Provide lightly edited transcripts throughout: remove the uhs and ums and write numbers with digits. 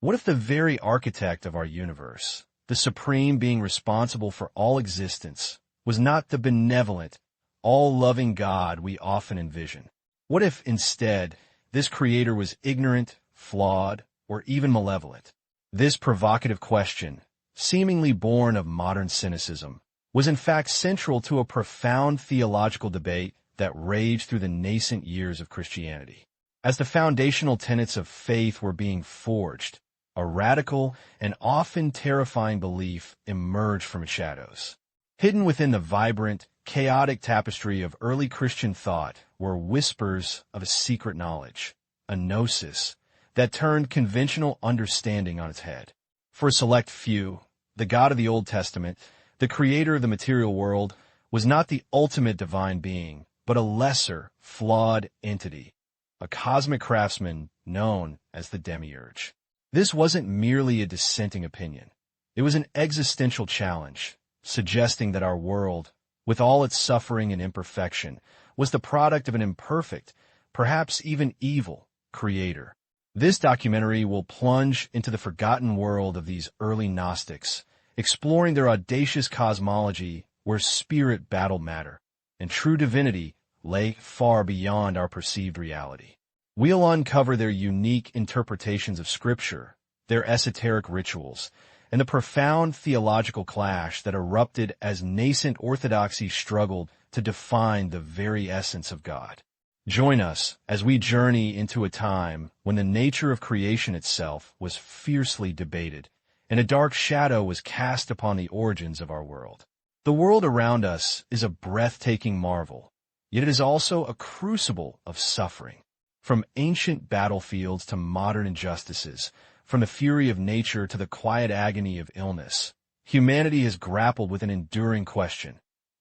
What if the very architect of our universe, the supreme being responsible for all existence, was not the benevolent, all-loving God we often envision? What if, instead, this creator was ignorant, flawed, or even malevolent? This provocative question, seemingly born of modern cynicism, was in fact central to a profound theological debate that raged through the nascent years of Christianity. As the foundational tenets of faith were being forged, a radical and often terrifying belief emerged from its shadows. Hidden within the vibrant, chaotic tapestry of early Christian thought were whispers of a secret knowledge, a gnosis, that turned conventional understanding on its head. For a select few, the God of the Old Testament, the creator of the material world, was not the ultimate divine being, but a lesser, flawed entity, a cosmic craftsman known as the Demiurge. This wasn't merely a dissenting opinion. It was an existential challenge, suggesting that our world, with all its suffering and imperfection, was the product of an imperfect, perhaps even evil, creator. This documentary will plunge into the forgotten world of these early Gnostics, exploring their audacious cosmology where spirit battled matter, and true divinity lay far beyond our perceived reality. We'll uncover their unique interpretations of Scripture, their esoteric rituals, and the profound theological clash that erupted as nascent orthodoxy struggled to define the very essence of God. Join us as we journey into a time when the nature of creation itself was fiercely debated, and a dark shadow was cast upon the origins of our world. The world around us is a breathtaking marvel, yet it is also a crucible of suffering. From ancient battlefields to modern injustices, from the fury of nature to the quiet agony of illness, humanity has grappled with an enduring question.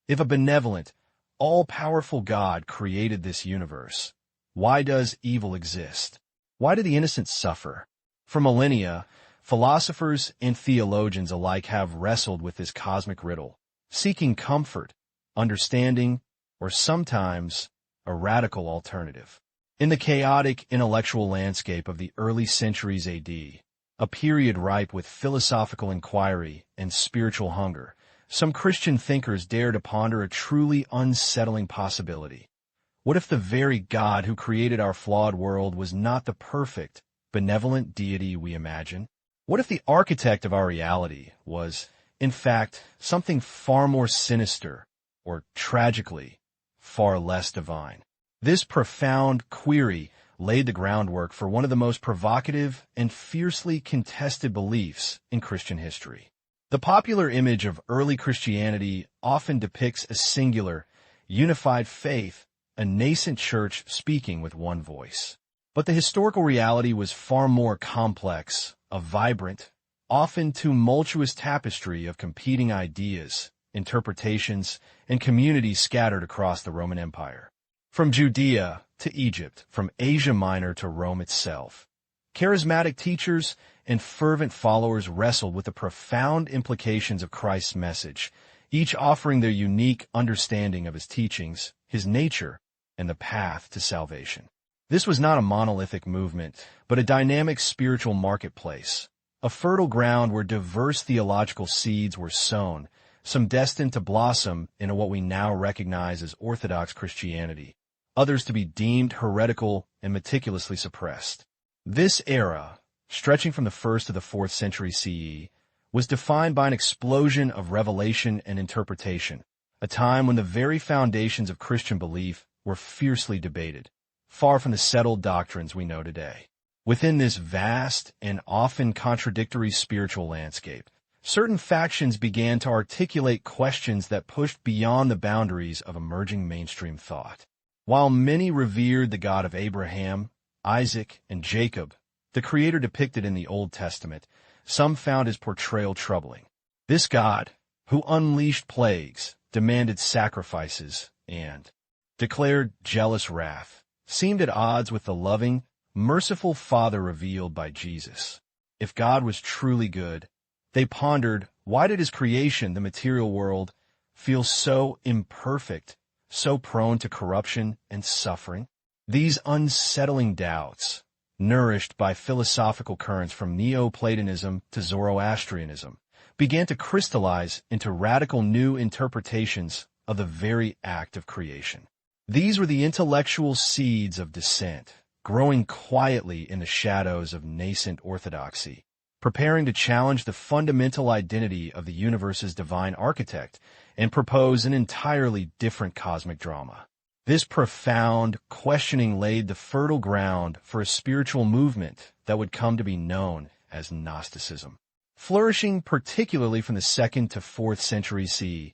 If a benevolent, all-powerful God created this universe, why does evil exist? Why do the innocent suffer? For millennia, philosophers and theologians alike have wrestled with this cosmic riddle, seeking comfort, understanding, or sometimes a radical alternative. In the chaotic intellectual landscape of the early centuries AD, a period ripe with philosophical inquiry and spiritual hunger, some Christian thinkers dared to ponder a truly unsettling possibility. What if the very God who created our flawed world was not the perfect, benevolent deity we imagine? What if the architect of our reality was, in fact, something far more sinister, or tragically, far less divine? This profound query laid the groundwork for one of the most provocative and fiercely contested beliefs in Christian history. The popular image of early Christianity often depicts a singular, unified faith, a nascent church speaking with one voice. But the historical reality was far more complex, a vibrant, often tumultuous tapestry of competing ideas, interpretations, and communities scattered across the Roman Empire. From Judea to Egypt, from Asia Minor to Rome itself, charismatic teachers and fervent followers wrestled with the profound implications of Christ's message, each offering their unique understanding of his teachings, his nature, and the path to salvation. This was not a monolithic movement, but a dynamic spiritual marketplace, a fertile ground where diverse theological seeds were sown, some destined to blossom into what we now recognize as Orthodox Christianity, others to be deemed heretical and meticulously suppressed. This era, stretching from the 1st to the 4th century CE, was defined by an explosion of revelation and interpretation, a time when the very foundations of Christian belief were fiercely debated, far from the settled doctrines we know today. Within this vast and often contradictory spiritual landscape, certain factions began to articulate questions that pushed beyond the boundaries of emerging mainstream thought. While many revered the God of Abraham, Isaac, and Jacob, the creator depicted in the Old Testament, some found his portrayal troubling. This God, who unleashed plagues, demanded sacrifices, and declared jealous wrath, seemed at odds with the loving, merciful Father revealed by Jesus. If God was truly good, they pondered, why did his creation, the material world, feel so imperfect, so prone to corruption and suffering? These unsettling doubts, nourished by philosophical currents from Neoplatonism to Zoroastrianism, began to crystallize into radical new interpretations of the very act of creation. These were the intellectual seeds of dissent, growing quietly in the shadows of nascent orthodoxy, preparing to challenge the fundamental identity of the universe's divine architect and propose an entirely different cosmic drama. This profound questioning laid the fertile ground for a spiritual movement that would come to be known as Gnosticism. Flourishing particularly from the 2nd to 4th century CE,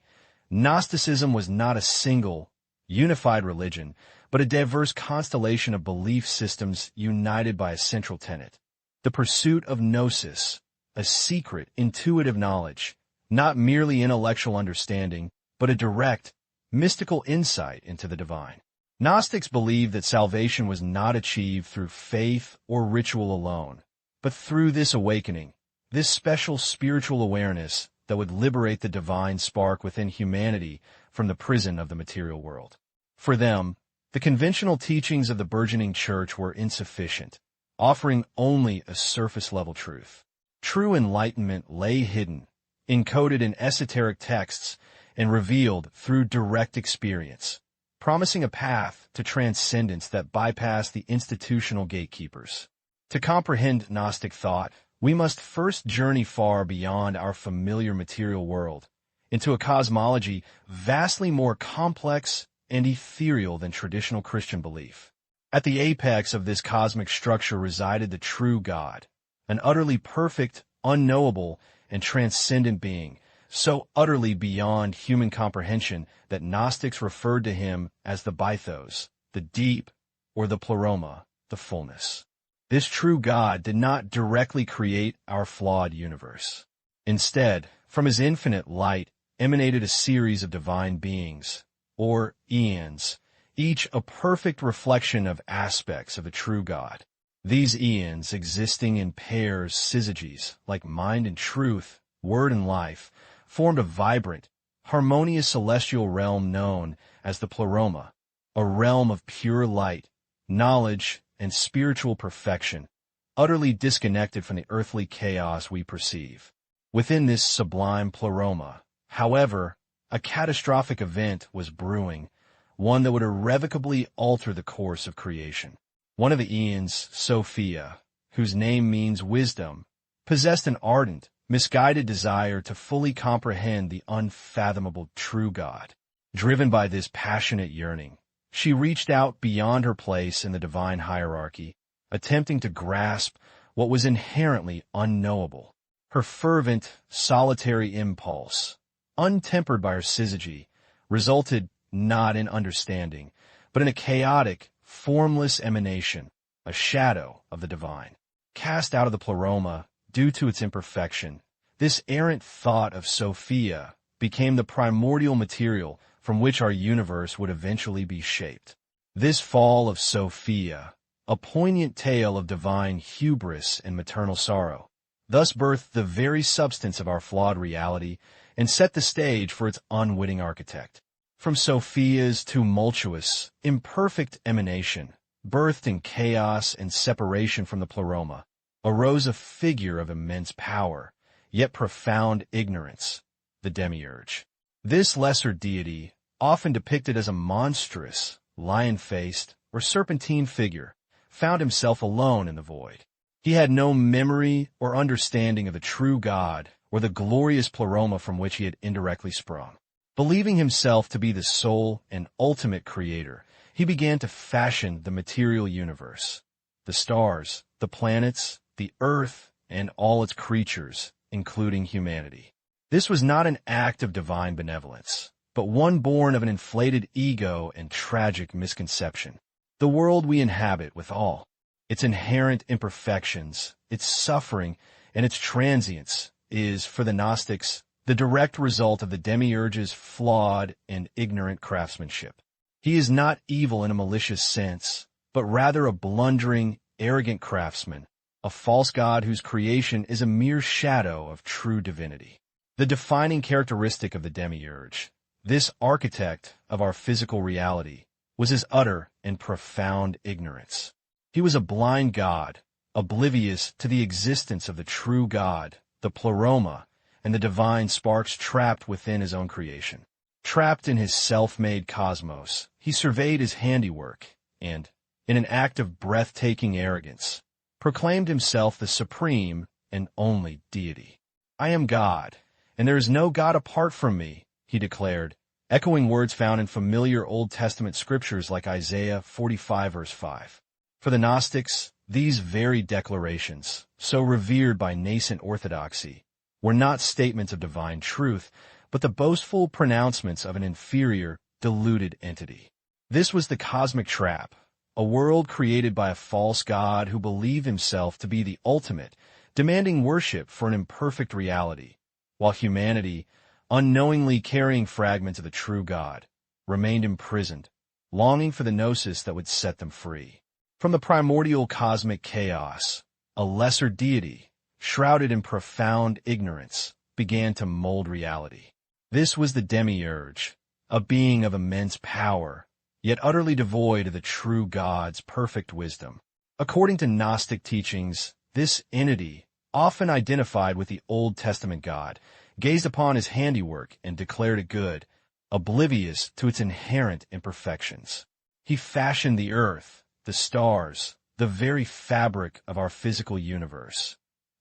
Gnosticism was not a single, unified religion, but a diverse constellation of belief systems united by a central tenet: the pursuit of gnosis, a secret, intuitive knowledge, not merely intellectual understanding, but a direct, mystical insight into the divine. Gnostics believed that salvation was not achieved through faith or ritual alone, but through this awakening, this special spiritual awareness that would liberate the divine spark within humanity from the prison of the material world. For them, the conventional teachings of the burgeoning church were insufficient, offering only a surface-level truth. True enlightenment lay hidden, encoded in esoteric texts, and revealed through direct experience, promising a path to transcendence that bypassed the institutional gatekeepers. To comprehend Gnostic thought, we must first journey far beyond our familiar material world, into a cosmology vastly more complex and ethereal than traditional Christian belief. At the apex of this cosmic structure resided the true God, an utterly perfect, unknowable, and transcendent being, so utterly beyond human comprehension that Gnostics referred to him as the baithos, the deep, or the pleroma, the fullness. This true God did not directly create our flawed universe. Instead, from his infinite light emanated a series of divine beings, or eons, each a perfect reflection of aspects of a true God. These eons, existing in pairs, syzygies, like mind and truth, word and life, formed a vibrant, harmonious celestial realm known as the pleroma, a realm of pure light, knowledge, and spiritual perfection, utterly disconnected from the earthly chaos we perceive. Within this sublime pleroma, however, a catastrophic event was brewing, one that would irrevocably alter the course of creation. One of the eons, Sophia, whose name means wisdom, possessed an ardent, misguided desire to fully comprehend the unfathomable true God. Driven by this passionate yearning, she reached out beyond her place in the divine hierarchy, attempting to grasp what was inherently unknowable. Her fervent, solitary impulse, untempered by her syzygy, resulted not in understanding, but in a chaotic, formless emanation, a shadow of the divine. Cast out of the pleroma due to its imperfection, this errant thought of Sophia became the primordial material from which our universe would eventually be shaped. This fall of Sophia, a poignant tale of divine hubris and maternal sorrow, thus birthed the very substance of our flawed reality and set the stage for its unwitting architect. From Sophia's tumultuous, imperfect emanation, birthed in chaos and separation from the pleroma, arose a figure of immense power, yet profound ignorance, the Demiurge. This lesser deity, often depicted as a monstrous, lion-faced, or serpentine figure, found himself alone in the void. He had no memory or understanding of the true God or the glorious pleroma from which he had indirectly sprung. Believing himself to be the sole and ultimate creator, he began to fashion the material universe, the stars, the planets, the earth, and all its creatures, including humanity. This was not an act of divine benevolence, but one born of an inflated ego and tragic misconception. The world we inhabit, with all its inherent imperfections, its suffering, and its transience, is, for the Gnostics, the direct result of the Demiurge's flawed and ignorant craftsmanship. He is not evil in a malicious sense, but rather a blundering, arrogant craftsman, a false god whose creation is a mere shadow of true divinity. The defining characteristic of the Demiurge, this architect of our physical reality, was his utter and profound ignorance. He was a blind god, oblivious to the existence of the true God, the pleroma, and the divine sparks trapped within his own creation. Trapped in his self-made cosmos, he surveyed his handiwork and, in an act of breathtaking arrogance, proclaimed himself the supreme and only deity. "I am God, and there is no God apart from me," he declared, echoing words found in familiar Old Testament scriptures like Isaiah 45 verse 5. For the Gnostics, these very declarations, so revered by nascent orthodoxy, were not statements of divine truth, but the boastful pronouncements of an inferior, deluded entity. This was the cosmic trap, a world created by a false god who believed himself to be the ultimate, demanding worship for an imperfect reality, while humanity, unknowingly carrying fragments of the true God, remained imprisoned, longing for the gnosis that would set them free. From the primordial cosmic chaos, a lesser deity, shrouded in profound ignorance, began to mold reality. This was the Demiurge, a being of immense power, yet utterly devoid of the true God's perfect wisdom. According to Gnostic teachings, this entity, often identified with the Old Testament God, gazed upon his handiwork and declared it good, oblivious to its inherent imperfections. He fashioned the earth, the stars, the very fabric of our physical universe,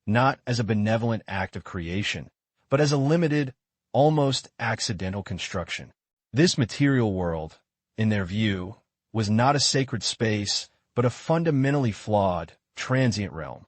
not as a benevolent act of creation, but as a limited, almost accidental construction. This material world, in their view, was not a sacred space, but a fundamentally flawed, transient realm,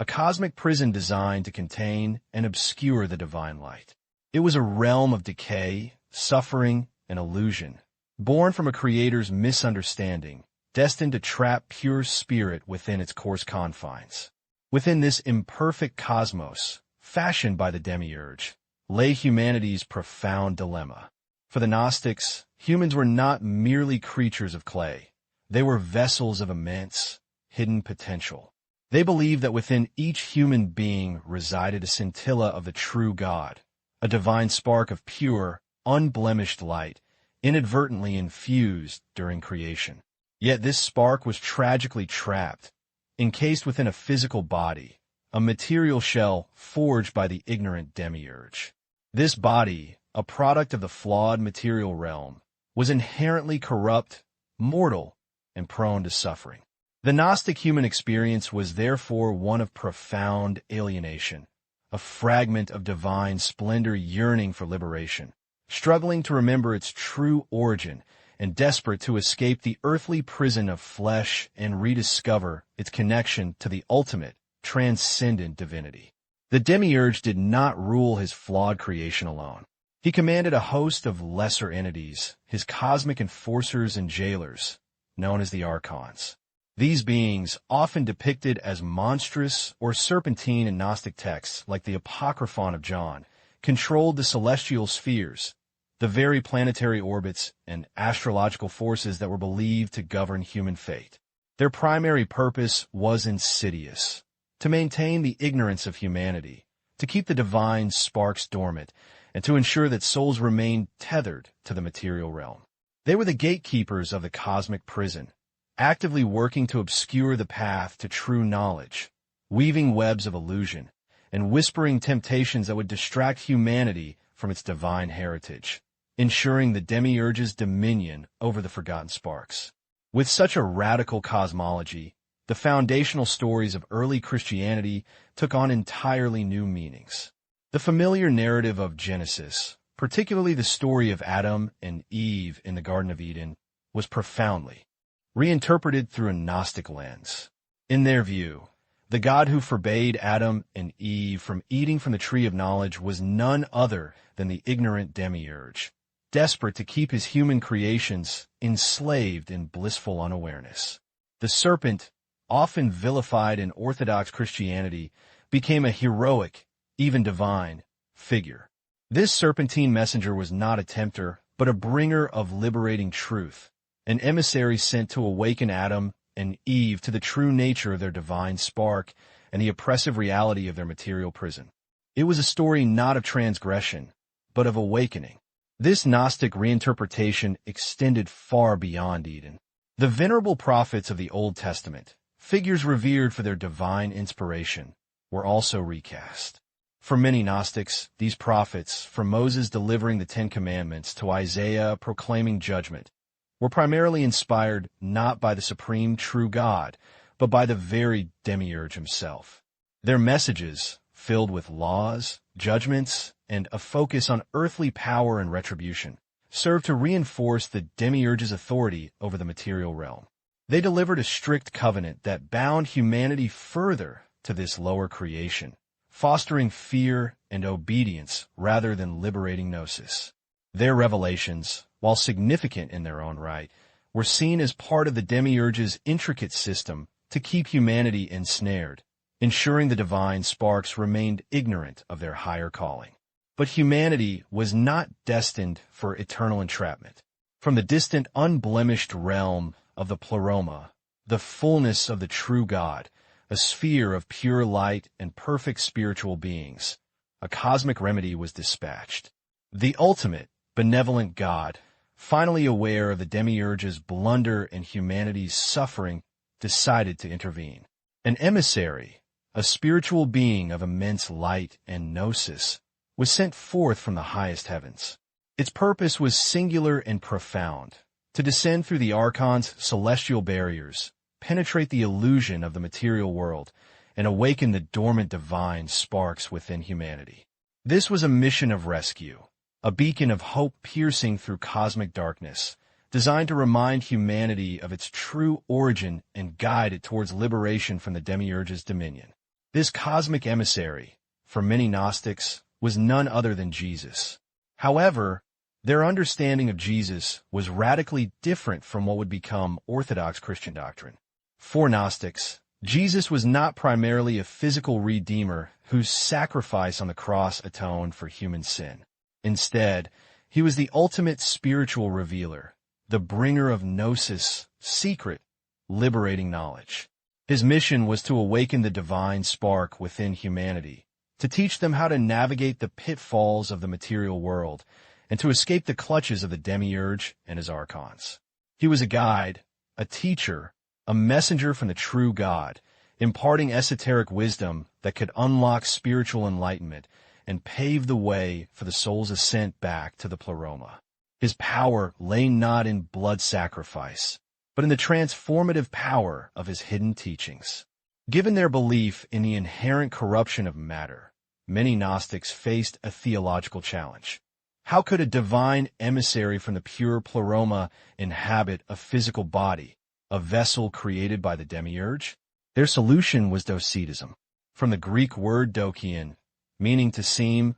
a cosmic prison designed to contain and obscure the divine light. It was a realm of decay, suffering, and illusion, born from a creator's misunderstanding, destined to trap pure spirit within its coarse confines. Within this imperfect cosmos, fashioned by the Demiurge, lay humanity's profound dilemma. For the Gnostics, humans were not merely creatures of clay. They were vessels of immense, hidden potential. They believed that within each human being resided a scintilla of the true God, a divine spark of pure, unblemished light, inadvertently infused during creation. Yet this spark was tragically trapped, encased within a physical body, a material shell forged by the ignorant Demiurge. This body, a product of the flawed material realm, was inherently corrupt, mortal, and prone to suffering. The Gnostic human experience was therefore one of profound alienation, a fragment of divine splendor yearning for liberation, struggling to remember its true origin and desperate to escape the earthly prison of flesh and rediscover its connection to the ultimate, transcendent divinity. The Demiurge did not rule his flawed creation alone. He commanded a host of lesser entities, his cosmic enforcers and jailers, known as the archons. These beings, often depicted as monstrous or serpentine in Gnostic texts like the Apocryphon of John, controlled the celestial spheres, the very planetary orbits and astrological forces that were believed to govern human fate. Their primary purpose was insidious: to maintain the ignorance of humanity, to keep the divine sparks dormant, and to ensure that souls remained tethered to the material realm. They were the gatekeepers of the cosmic prison, actively working to obscure the path to true knowledge, weaving webs of illusion, and whispering temptations that would distract humanity from its divine heritage, ensuring the Demiurge's dominion over the forgotten sparks. With such a radical cosmology, the foundational stories of early Christianity took on entirely new meanings. The familiar narrative of Genesis, particularly the story of Adam and Eve in the Garden of Eden, was profoundly reinterpreted through a Gnostic lens. In their view, the God who forbade Adam and Eve from eating from the tree of knowledge was none other than the ignorant Demiurge, desperate to keep his human creations enslaved in blissful unawareness. The serpent, often vilified in Orthodox Christianity, became a heroic, even divine, figure. This serpentine messenger was not a tempter, but a bringer of liberating truth, an emissary sent to awaken Adam and Eve to the true nature of their divine spark and the oppressive reality of their material prison. It was a story not of transgression, but of awakening. This Gnostic reinterpretation extended far beyond Eden. The venerable prophets of the Old Testament, Figures revered for their divine inspiration were also recast. For many Gnostics, these prophets, from Moses delivering the Ten Commandments to Isaiah proclaiming judgment, were primarily inspired not by the supreme true God, but by the very Demiurge himself. Their messages, filled with laws, judgments, and a focus on earthly power and retribution, served to reinforce the Demiurge's authority over the material realm. They delivered a strict covenant that bound humanity further to this lower creation, fostering fear and obedience rather than liberating gnosis. Their revelations, while significant in their own right, were seen as part of the Demiurge's intricate system to keep humanity ensnared, ensuring the divine sparks remained ignorant of their higher calling. But humanity was not destined for eternal entrapment. From the distant, unblemished realm of the pleroma, the fullness of the true God, a sphere of pure light and perfect spiritual beings, a cosmic remedy was dispatched. The ultimate, benevolent God, finally aware of the Demiurge's blunder and humanity's suffering, decided to intervene. An emissary, a spiritual being of immense light and gnosis, was sent forth from the highest heavens. Its purpose was singular and profound, to descend through the archon's celestial barriers, penetrate the illusion of the material world, and awaken the dormant divine sparks within humanity. This was a mission of rescue, a beacon of hope piercing through cosmic darkness, designed to remind humanity of its true origin and guide it towards liberation from the Demiurge's dominion. This cosmic emissary, for many Gnostics, was none other than Jesus. However, their understanding of Jesus was radically different from what would become orthodox Christian doctrine. For Gnostics, Jesus was not primarily a physical redeemer whose sacrifice on the cross atoned for human sin. Instead, he was the ultimate spiritual revealer, the bringer of gnosis, secret, liberating knowledge. His mission was to awaken the divine spark within humanity, to teach them how to navigate the pitfalls of the material world, and to escape the clutches of the Demiurge and his archons. He was a guide, a teacher, a messenger from the true God, imparting esoteric wisdom that could unlock spiritual enlightenment and pave the way for the soul's ascent back to the pleroma. His power lay not in blood sacrifice, but in the transformative power of his hidden teachings. Given their belief in the inherent corruption of matter, many Gnostics faced a theological challenge. How could a divine emissary from the pure pleroma inhabit a physical body, a vessel created by the Demiurge? Their solution was Docetism, from the Greek word dokion, meaning to seem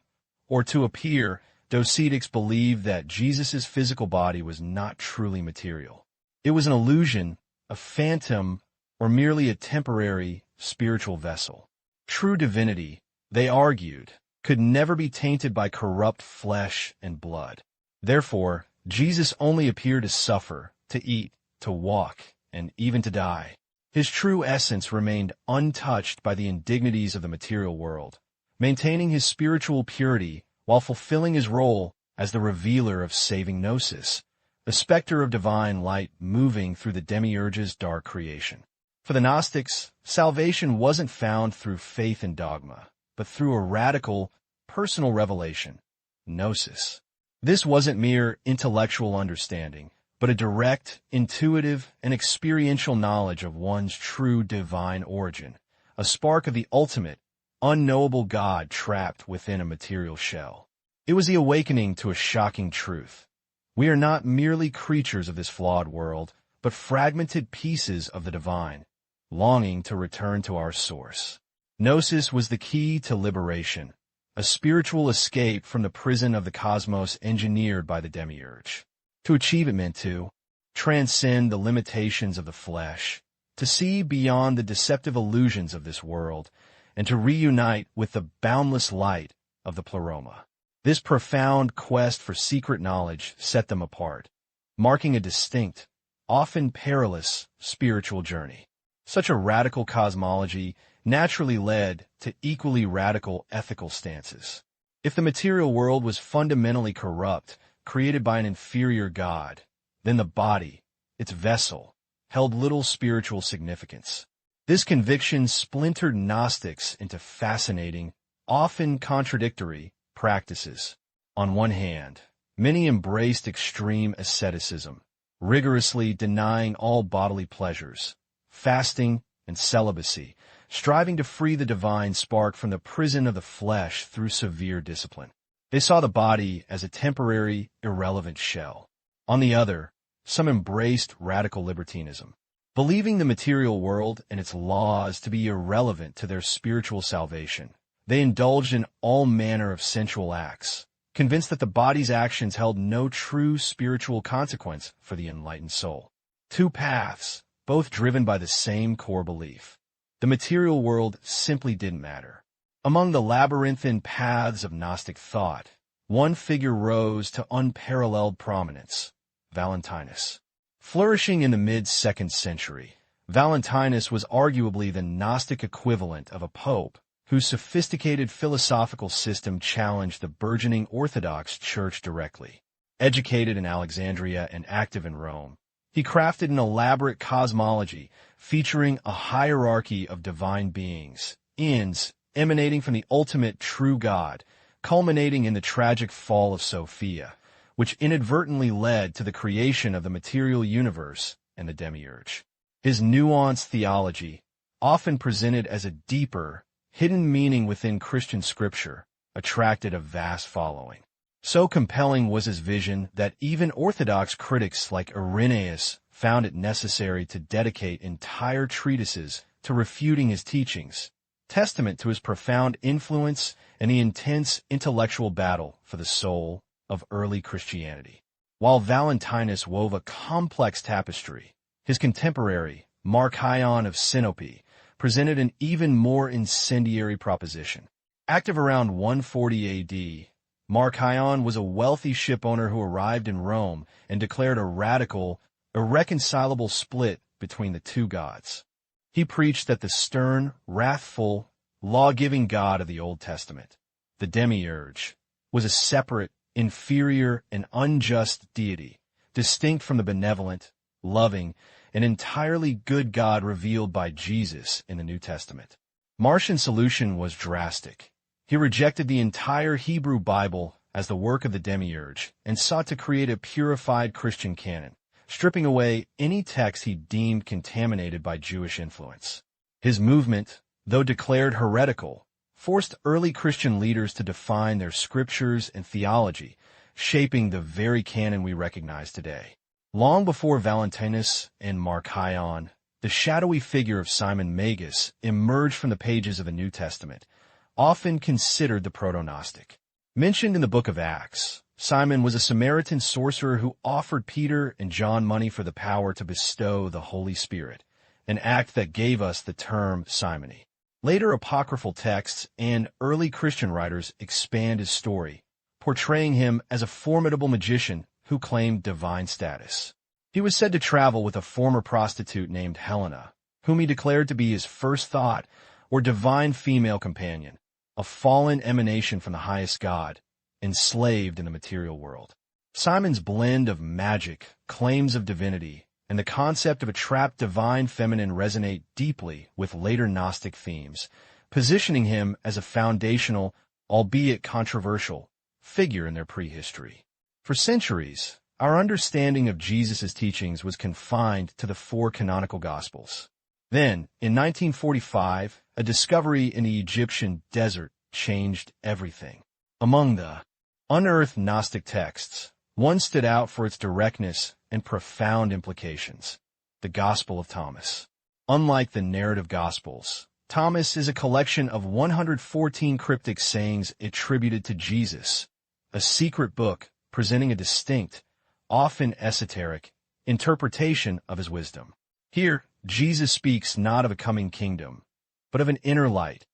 or to appear. Docetics believed that Jesus' physical body was not truly material. It was an illusion, a phantom, or merely a temporary spiritual vessel. True divinity, they argued, could never be tainted by corrupt flesh and blood. Therefore, Jesus only appeared to suffer, to eat, to walk, and even to die. His true essence remained untouched by the indignities of the material world, maintaining his spiritual purity while fulfilling his role as the revealer of saving gnosis, the specter of divine light moving through the Demiurge's dark creation. For the Gnostics, salvation wasn't found through faith and dogma, but through a radical, personal revelation, gnosis. This wasn't mere intellectual understanding, but a direct, intuitive, and experiential knowledge of one's true divine origin, a spark of the ultimate, unknowable God trapped within a material shell. It was the awakening to a shocking truth. We are not merely creatures of this flawed world, but fragmented pieces of the divine, longing to return to our source. Gnosis was the key to liberation, a spiritual escape from the prison of the cosmos engineered by the Demiurge. To achieve it meant to transcend the limitations of the flesh, to see beyond the deceptive illusions of this world, and to reunite with the boundless light of the pleroma. This profound quest for secret knowledge set them apart, marking a distinct, often perilous, spiritual journey. Such a radical cosmology naturally led to equally radical ethical stances. If the material world was fundamentally corrupt, created by an inferior god, then the body, its vessel, held little spiritual significance. This conviction splintered Gnostics into fascinating, often contradictory, practices. On one hand, many embraced extreme asceticism, rigorously denying all bodily pleasures, fasting, and celibacy, striving to free the divine spark from the prison of the flesh through severe discipline. They saw the body as a temporary, irrelevant shell. On the other, some embraced radical libertinism, believing the material world and its laws to be irrelevant to their spiritual salvation. They indulged in all manner of sensual acts, convinced that the body's actions held no true spiritual consequence for the enlightened soul. Two paths, both driven by the same core belief. The material world simply didn't matter. Among the labyrinthine paths of Gnostic thought, one figure rose to unparalleled prominence: Valentinus. Flourishing in the mid-2nd century, Valentinus was arguably the Gnostic equivalent of a pope whose sophisticated philosophical system challenged the burgeoning Orthodox Church directly. Educated in Alexandria and active in Rome, he crafted an elaborate cosmology featuring a hierarchy of divine beings, ends emanating from the ultimate true God, culminating in the tragic fall of Sophia, which inadvertently led to the creation of the material universe and the Demiurge. His nuanced theology, often presented as a deeper, hidden meaning within Christian scripture, attracted a vast following. So compelling was his vision that even Orthodox critics like Irenaeus found it necessary to dedicate entire treatises to refuting his teachings, testament to his profound influence and the intense intellectual battle for the soul of early Christianity. While Valentinus wove a complex tapestry, his contemporary, Marcion of Sinope, presented an even more incendiary proposition. Active around 140 AD, Marcion was a wealthy shipowner who arrived in Rome and declared a radical, irreconcilable split between the two gods. He preached that the stern, wrathful, law-giving God of the Old Testament, the Demiurge, was a separate, inferior, and unjust deity, distinct from the benevolent, loving, and entirely good God revealed by Jesus in the New Testament. Marcion's solution was drastic. He rejected the entire Hebrew Bible as the work of the Demiurge and sought to create a purified Christian canon, stripping away any text he deemed contaminated by Jewish influence. His movement, though declared heretical, forced early Christian leaders to define their scriptures and theology, shaping the very canon we recognize today. Long before Valentinus and Marcion, the shadowy figure of Simon Magus emerged from the pages of the New Testament, often considered the proto-Gnostic. Mentioned in the book of Acts, Simon was a Samaritan sorcerer who offered Peter and John money for the power to bestow the Holy Spirit, an act that gave us the term simony. Later apocryphal texts and early Christian writers expand his story, portraying him as a formidable magician who claimed divine status. He was said to travel with a former prostitute named Helena, whom he declared to be his first thought or divine female companion, a fallen emanation from the highest God, enslaved in the material world. Simon's blend of magic, claims of divinity, and the concept of a trapped divine feminine resonate deeply with later Gnostic themes, positioning him as a foundational, albeit controversial, figure in their prehistory. For centuries, our understanding of Jesus' teachings was confined to the 4 canonical Gospels. Then, in 1945, a discovery in the Egyptian desert changed everything. Among the unearthed Gnostic texts, one stood out for its directness and profound implications: the Gospel of Thomas. Unlike the narrative Gospels, Thomas is a collection of 114 cryptic sayings attributed to Jesus, a secret book presenting a distinct, often esoteric, interpretation of his wisdom. Here, Jesus speaks not of a coming kingdom, but of an inner light,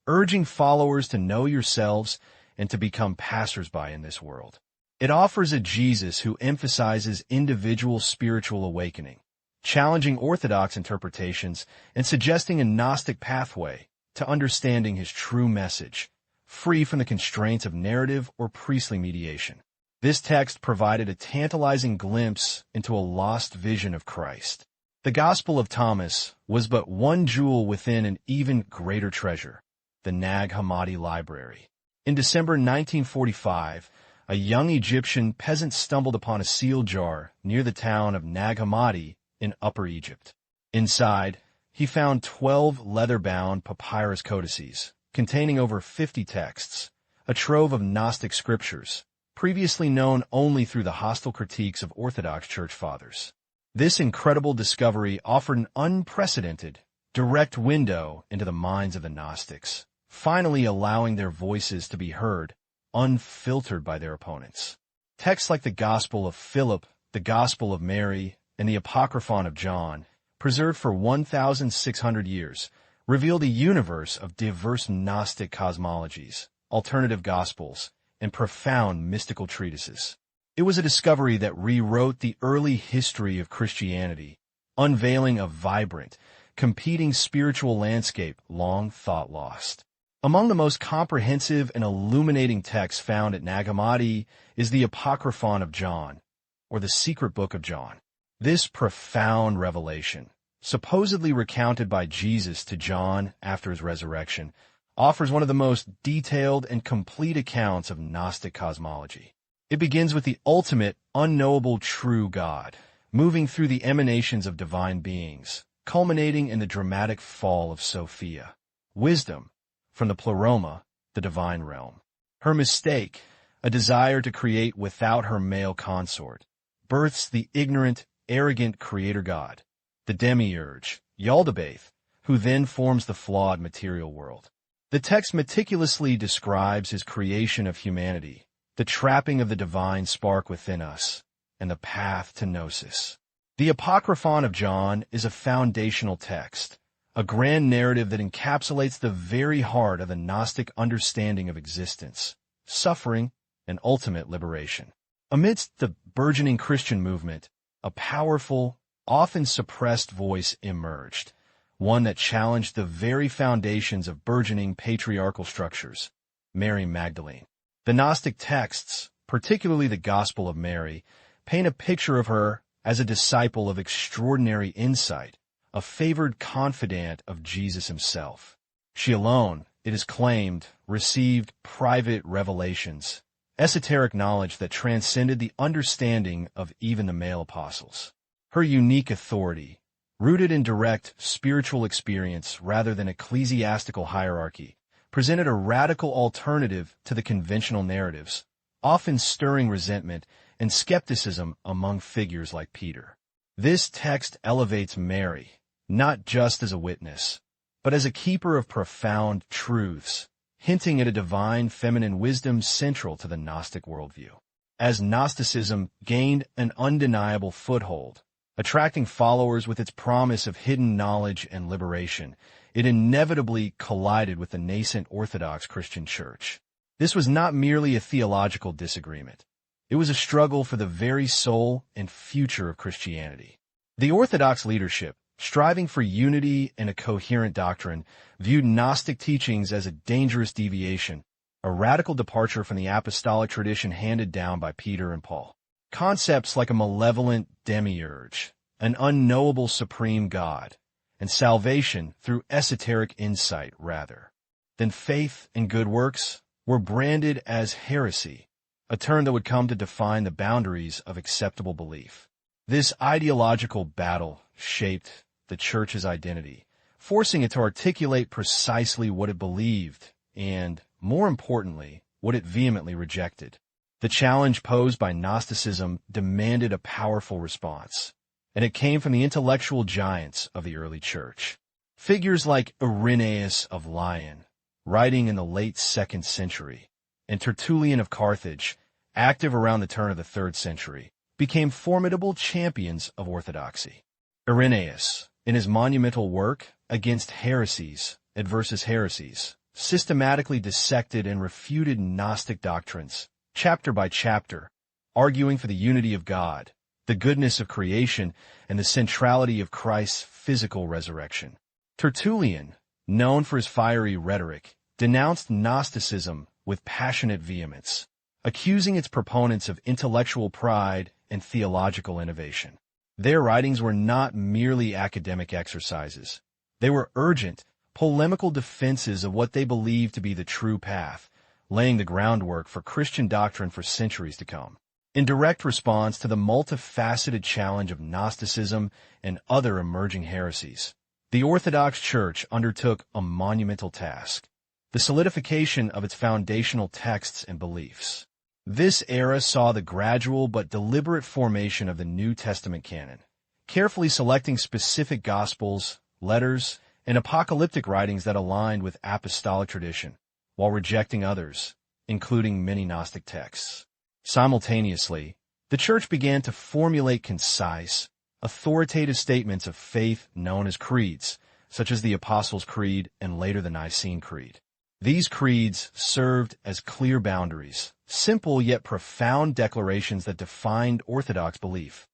urging followers to know yourselves and to become passers-by in this world. It offers a Jesus who emphasizes individual spiritual awakening, challenging orthodox interpretations and suggesting a Gnostic pathway to understanding his true message, free from the constraints of narrative or priestly mediation. This text provided a tantalizing glimpse into a lost vision of Christ, The Gospel of Thomas was but one jewel within an even greater treasure, the Nag Hammadi library. In December 1945, a young Egyptian peasant stumbled upon a sealed jar near the town of Nag Hammadi in Upper Egypt. Inside, he found 12 leather-bound papyrus codices containing over 50 texts, a trove of Gnostic scriptures, previously known only through the hostile critiques of Orthodox church fathers. This incredible discovery offered an unprecedented, direct window into the minds of the Gnostics, finally allowing their voices to be heard, unfiltered by their opponents. Texts like the Gospel of Philip, the Gospel of Mary, and the Apocryphon of John, preserved for 1,600 years, revealed a universe of diverse Gnostic cosmologies, alternative gospels, and profound mystical treatises. It was a discovery that rewrote the early history of Christianity, unveiling a vibrant, competing spiritual landscape long thought lost. Among the most comprehensive and illuminating texts found at Nag Hammadi is the Apocryphon of John, or the Secret Book of John. This profound revelation, supposedly recounted by Jesus to John after his resurrection, offers one of the most detailed and complete accounts of Gnostic cosmology. It begins with the ultimate, unknowable true God, moving through the emanations of divine beings, culminating in the dramatic fall of Sophia. Wisdom, from the pleroma, the divine realm. Her mistake, a desire to create without her male consort, births the ignorant, arrogant creator god, the Demiurge, Yaldabaoth, who then forms the flawed material world. The text meticulously describes his creation of humanity, the trapping of the divine spark within us, and the path to gnosis. The Apocryphon of John is a foundational text, a grand narrative that encapsulates the very heart of the Gnostic understanding of existence, suffering, and ultimate liberation. Amidst the burgeoning Christian movement, a powerful, often suppressed voice emerged, one that challenged the very foundations of burgeoning patriarchal structures, Mary Magdalene. The Gnostic texts, particularly the Gospel of Mary, paint a picture of her as a disciple of extraordinary insight, a favored confidant of Jesus himself. She alone, it is claimed, received private revelations, esoteric knowledge that transcended the understanding of even the male apostles. Her unique authority, rooted in direct spiritual experience rather than ecclesiastical hierarchy, presented a radical alternative to the conventional narratives, often stirring resentment and skepticism among figures like Peter. This text elevates Mary, not just as a witness, but as a keeper of profound truths, hinting at a divine feminine wisdom central to the Gnostic worldview. As Gnosticism gained an undeniable foothold, attracting followers with its promise of hidden knowledge and liberation, it inevitably collided with the nascent Orthodox Christian Church. This was not merely a theological disagreement. It was a struggle for the very soul and future of Christianity. The Orthodox leadership, striving for unity and a coherent doctrine, viewed Gnostic teachings as a dangerous deviation, a radical departure from the apostolic tradition handed down by Peter and Paul. Concepts like a malevolent demiurge, an unknowable supreme God, and salvation through esoteric insight rather than faith and good works were branded as heresy, a term that would come to define the boundaries of acceptable belief. This ideological battle shaped the Church's identity, forcing it to articulate precisely what it believed and, more importantly, what it vehemently rejected. The challenge posed by Gnosticism demanded a powerful response, and it came from the intellectual giants of the early Church. Figures like Irenaeus of Lyon, writing in the late 2nd century, and Tertullian of Carthage, active around the turn of the 3rd century, became formidable champions of orthodoxy. Irenaeus, in his monumental work Against Heresies, Adversus Heresies, systematically dissected and refuted Gnostic doctrines, chapter by chapter, arguing for the unity of God, the goodness of creation, and the centrality of Christ's physical resurrection. Tertullian, known for his fiery rhetoric, denounced Gnosticism with passionate vehemence, accusing its proponents of intellectual pride and theological innovation. Their writings were not merely academic exercises. They were urgent, polemical defenses of what they believed to be the true path, laying the groundwork for Christian doctrine for centuries to come. In direct response to the multifaceted challenge of Gnosticism and other emerging heresies, the Orthodox Church undertook a monumental task: the solidification of its foundational texts and beliefs. This era saw the gradual but deliberate formation of the New Testament canon, carefully selecting specific Gospels, letters, and apocalyptic writings that aligned with apostolic tradition, while rejecting others, including many Gnostic texts. Simultaneously, the Church began to formulate concise, authoritative statements of faith known as creeds, such as the Apostles' Creed and later the Nicene Creed. These creeds served as clear boundaries, simple yet profound declarations that defined Orthodox belief,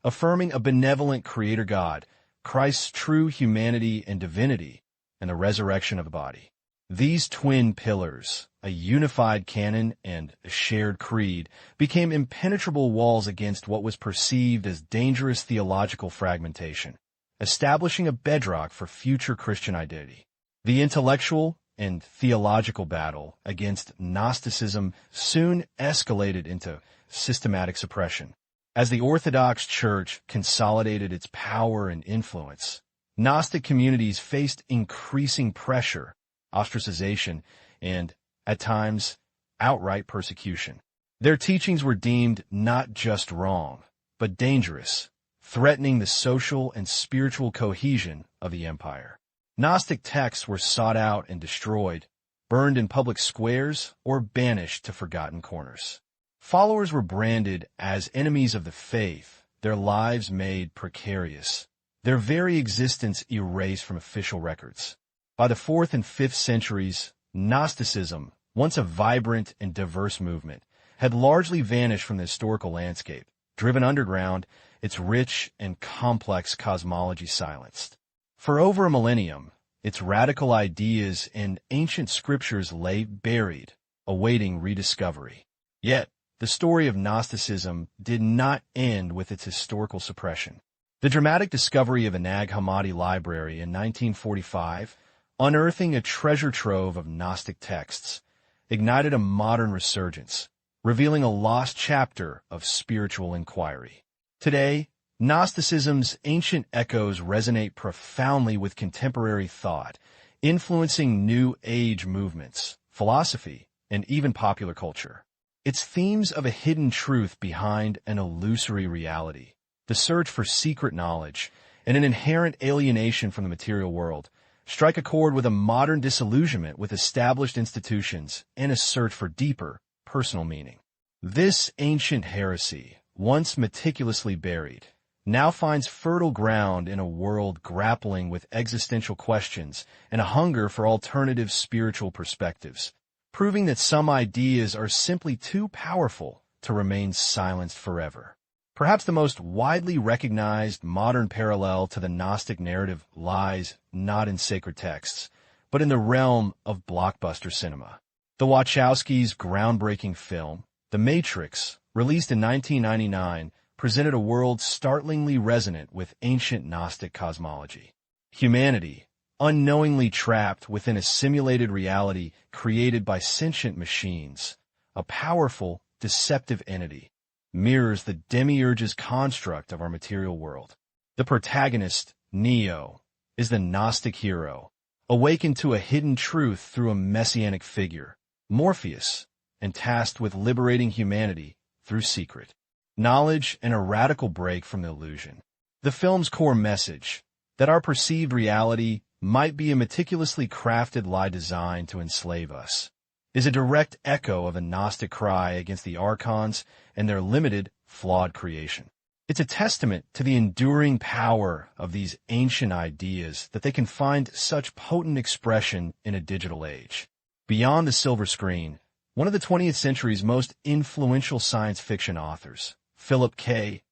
affirming a benevolent Creator God, Christ's true humanity and divinity, and the resurrection of the body. These twin pillars, a unified canon and a shared creed, became impenetrable walls against what was perceived as dangerous theological fragmentation, establishing a bedrock for future Christian identity. The intellectual and theological battle against Gnosticism soon escalated into systematic suppression. As the Orthodox Church consolidated its power and influence, Gnostic communities faced increasing pressure, ostracization, and, at times, outright persecution. Their teachings were deemed not just wrong, but dangerous, threatening the social and spiritual cohesion of the empire. Gnostic texts were sought out and destroyed, burned in public squares, or banished to forgotten corners. Followers were branded as enemies of the faith, their lives made precarious, their very existence erased from official records. By the 4th and 5th centuries, Gnosticism, once a vibrant and diverse movement, had largely vanished from the historical landscape. Driven underground, its rich and complex cosmology silenced. For over a millennium, its radical ideas and ancient scriptures lay buried, awaiting rediscovery. Yet, the story of Gnosticism did not end with its historical suppression. The dramatic discovery of the Nag Hammadi library in 1945, unearthing a treasure trove of Gnostic texts, ignited a modern resurgence, revealing a lost chapter of spiritual inquiry. Today, Gnosticism's ancient echoes resonate profoundly with contemporary thought, influencing New Age movements, philosophy, and even popular culture. Its themes of a hidden truth behind an illusory reality, the search for secret knowledge, and an inherent alienation from the material world, strike a chord with a modern disillusionment with established institutions and a search for deeper, personal meaning. This ancient heresy, once meticulously buried, now finds fertile ground in a world grappling with existential questions and a hunger for alternative spiritual perspectives, proving that some ideas are simply too powerful to remain silenced forever. Perhaps the most widely recognized modern parallel to the Gnostic narrative lies not in sacred texts, but in the realm of blockbuster cinema. The Wachowskis' groundbreaking film, The Matrix, released in 1999, presented a world startlingly resonant with ancient Gnostic cosmology. Humanity, unknowingly trapped within a simulated reality created by sentient machines, a powerful, deceptive entity, mirrors the Demiurge's construct of our material world. The protagonist, Neo, is the Gnostic hero, awakened to a hidden truth through a messianic figure, Morpheus, and tasked with liberating humanity through secret knowledge and a radical break from the illusion. The film's core message, that our perceived reality might be a meticulously crafted lie designed to enslave us, is a direct echo of a Gnostic cry against the archons and their limited, flawed creation. It's a testament to the enduring power of these ancient ideas that they can find such potent expression in a digital age. Beyond the silver screen, one of the 20th century's most influential science fiction authors, Philip K.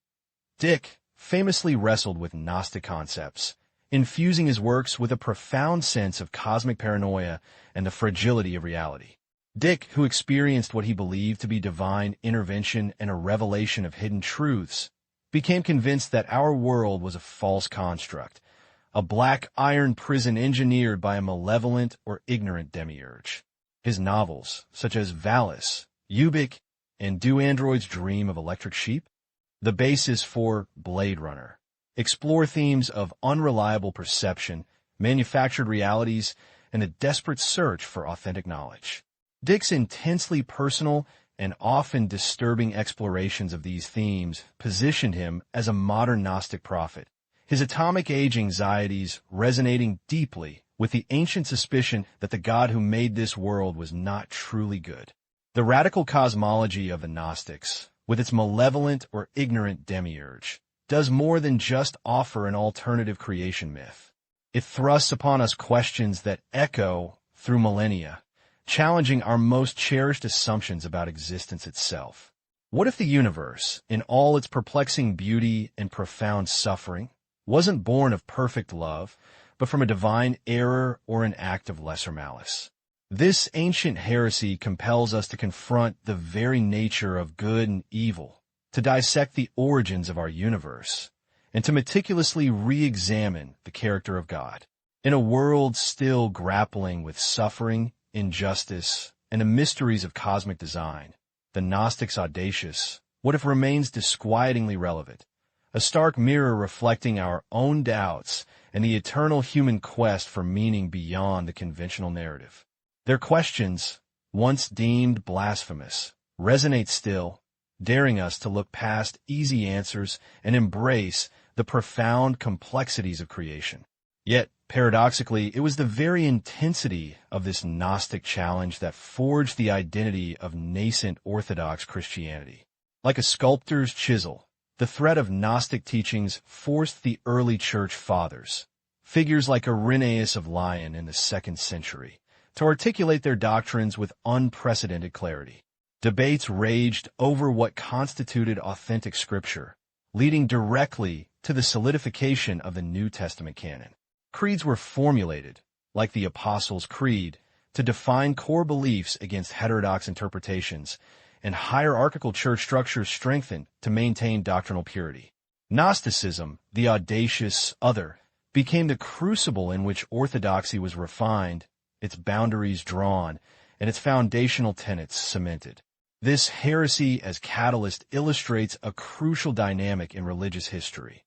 Dick, famously wrestled with Gnostic concepts, infusing his works with a profound sense of cosmic paranoia and the fragility of reality. Dick, who experienced what he believed to be divine intervention and a revelation of hidden truths, became convinced that our world was a false construct, a black iron prison engineered by a malevolent or ignorant demiurge. His novels, such as Valis, Ubik, and Do Androids Dream of Electric Sheep, the basis for Blade Runner, explore themes of unreliable perception, manufactured realities, and a desperate search for authentic knowledge. Dick's intensely personal and often disturbing explorations of these themes positioned him as a modern Gnostic prophet, his atomic age anxieties resonating deeply with the ancient suspicion that the God who made this world was not truly good. The radical cosmology of the Gnostics, with its malevolent or ignorant demiurge, does more than just offer an alternative creation myth. It thrusts upon us questions that echo through millennia, challenging our most cherished assumptions about existence itself. What if the universe, in all its perplexing beauty and profound suffering, wasn't born of perfect love, but from a divine error or an act of lesser malice? This ancient heresy compels us to confront the very nature of good and evil, to dissect the origins of our universe, and to meticulously re-examine the character of God. In a world still grappling with suffering, injustice, and the mysteries of cosmic design, the Gnostics' audacious, what if remains disquietingly relevant, a stark mirror reflecting our own doubts and the eternal human quest for meaning beyond the conventional narrative. Their questions, once deemed blasphemous, resonate still, daring us to look past easy answers and embrace the profound complexities of creation. Yet, paradoxically, it was the very intensity of this Gnostic challenge that forged the identity of nascent Orthodox Christianity. Like a sculptor's chisel, the thread of Gnostic teachings forced the early church fathers, figures like Irenaeus of Lyon in the 2nd century, to articulate their doctrines with unprecedented clarity. Debates raged over what constituted authentic scripture, leading directly to the solidification of the New Testament canon. Creeds were formulated, like the Apostles' Creed, to define core beliefs against heterodox interpretations, and hierarchical church structures strengthened to maintain doctrinal purity. Gnosticism, the audacious other, became the crucible in which orthodoxy was refined, its boundaries drawn, and its foundational tenets cemented. This heresy as catalyst illustrates a crucial dynamic in religious history.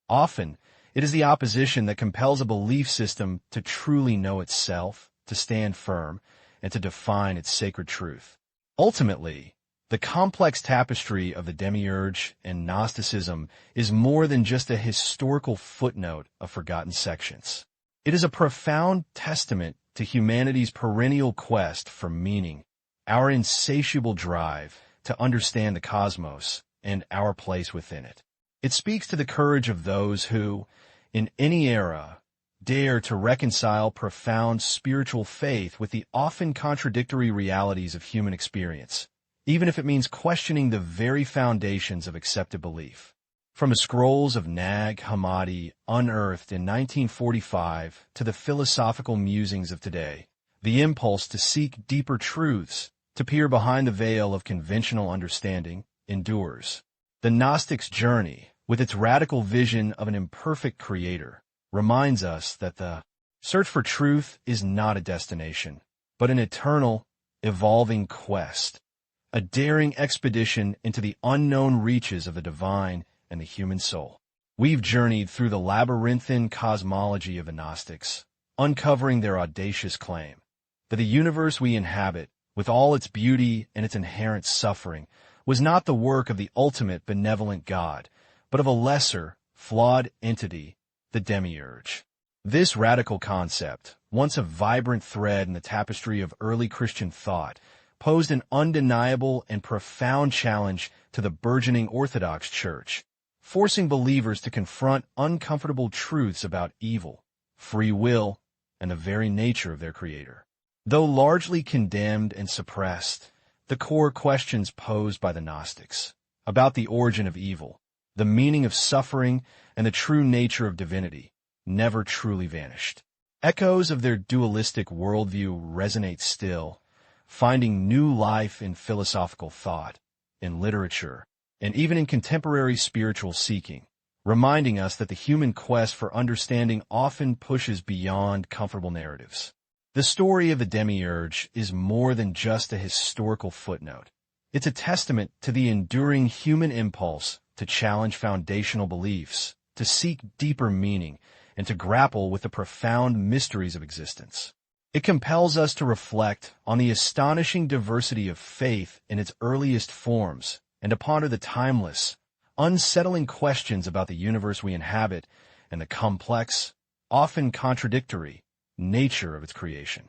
Often, it is the opposition that compels a belief system to truly know itself, to stand firm, and to define its sacred truth. Ultimately, the complex tapestry of the Demiurge and Gnosticism is more than just a historical footnote of forgotten sections. It is a profound testament to humanity's perennial quest for meaning, our insatiable drive to understand the cosmos and our place within it. It speaks to the courage of those who, in any era, dare to reconcile profound spiritual faith with the often contradictory realities of human experience, even if it means questioning the very foundations of accepted belief. From the scrolls of Nag Hammadi unearthed in 1945 to the philosophical musings of today, the impulse to seek deeper truths, to peer behind the veil of conventional understanding, endures. The Gnostic's journey, with its radical vision of an imperfect creator, reminds us that the search for truth is not a destination, but an eternal, evolving quest, a daring expedition into the unknown reaches of the divine and the human soul. We've journeyed through the labyrinthine cosmology of the Gnostics, uncovering their audacious claim that the universe we inhabit, with all its beauty and its inherent suffering, was not the work of the ultimate benevolent God, but of a lesser, flawed entity, the Demiurge. This radical concept, once a vibrant thread in the tapestry of early Christian thought, posed an undeniable and profound challenge to the burgeoning Orthodox Church, forcing believers to confront uncomfortable truths about evil, free will, and the very nature of their Creator. Though largely condemned and suppressed, the core questions posed by the Gnostics about the origin of evil, the meaning of suffering, and the true nature of divinity never truly vanished. Echoes of their dualistic worldview resonate still, finding new life in philosophical thought, in literature, and even in contemporary spiritual seeking, reminding us that the human quest for understanding often pushes beyond comfortable narratives. The story of the Demiurge is more than just a historical footnote. It's a testament to the enduring human impulse to challenge foundational beliefs, to seek deeper meaning, and to grapple with the profound mysteries of existence. It compels us to reflect on the astonishing diversity of faith in its earliest forms and to ponder the timeless, unsettling questions about the universe we inhabit and the complex, often contradictory, nature of its creation.